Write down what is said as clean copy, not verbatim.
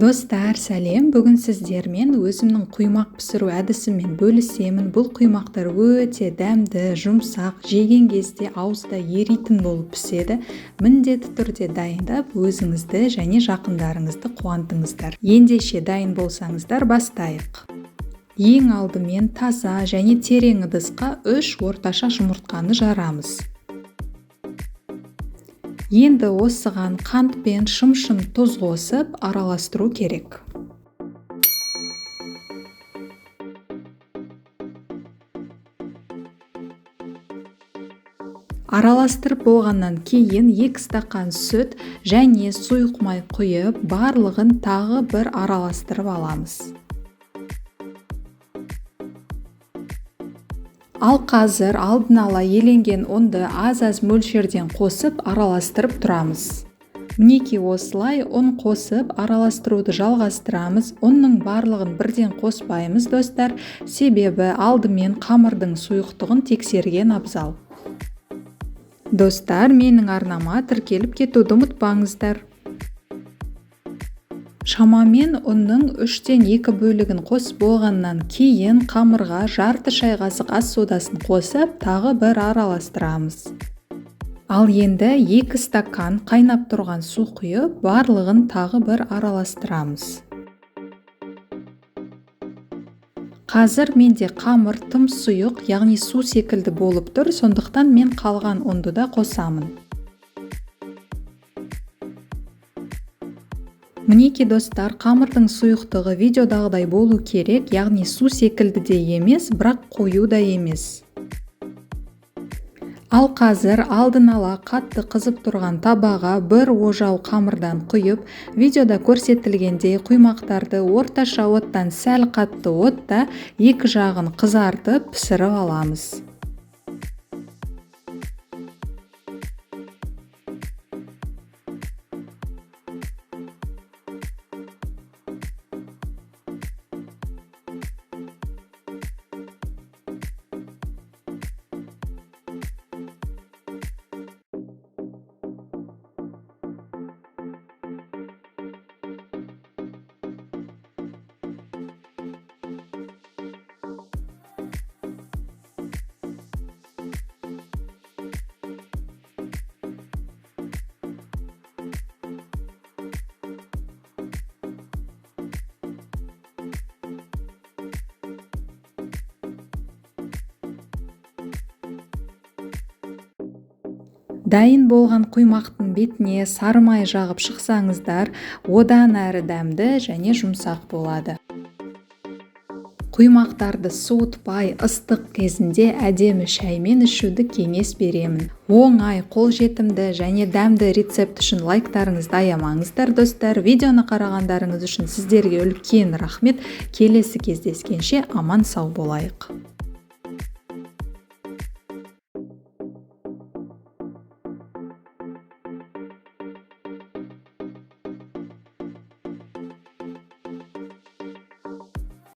Достар, сәлем. Бүгін сіздермен өзімнің құймақ пісіру әдісімен бөлісемін. Бұл құймақтар өте дәмді, жұмсақ, жеген кезде аузда еритін болып піседі. Міндетті түрде дайындап, өзіңізді және жақындарыңызды қуантыңыздар. Ендеше дайын болсаңыздар, бастайық. Ең алдымен таза және терең ыдысқа 3 орташа жұмыртқаны жарамыз. Енді осыған қант пен шым-шым тұз қосып араластыру керек. Араластырып болғаннан кейін 2 стақан сүт және сұйық май құйып, барлығын тағы бір араластырып аламыз. Ал қазір алдын ала еленген ұнды аз-аз мөлшерден қосып араластырып тұрамыз. Мінекей осылай ұн қосып араластыруды жалғастырамыз. Ұнның барлығын бірден қоспаймыз, достар, себебі алдымен қамырдың сұйықтығын тексерген абзал. Достар, менің арнама тіркеліп кетуді ұмытпаңыздар. Шамамен ұнның 3-тен 2 бөлігін қосып болғаннан кейін қамырға жарты шай қасық ас содасын қосып, тағы бір араластырамыз. Ал енді 2 стакан қайнап тұрған су құйып, барлығын тағы бір араластырамыз. Қазір менде қамыр тым сұйық, яғни су секілді болып тұр, сондықтан мен қалған ұнды да қосамын. Мінекей достар, қамырдың сұйықтығы видеодағыдай болу керек, яғни су секілді де емес, бірақ қою да емес. Ал қазір алдын ала қатты қызып тұрған табаға бір ожау қамырдан құйып, видеода көрсетілгендей құймақтарды орташа оттан сәл қатты отта 2 жағын қызартып пісіріп аламыз. Дайын болған құймақтың бетіне сары май жағып шықсаңыздар, одан әрі дәмді және жұмсақ болады. Құймақтарды суытпай, ыстық кезінде әдемі шаймен ішуді кеңес беремін. Оңай, қолжетімді және дәмді рецепт үшін лайктарыңызды аямаңыздар, достар. Видеоны қарағандарыңыз үшін сіздерге үлкен рахмет. Келесі кездескенше аман сау болайық.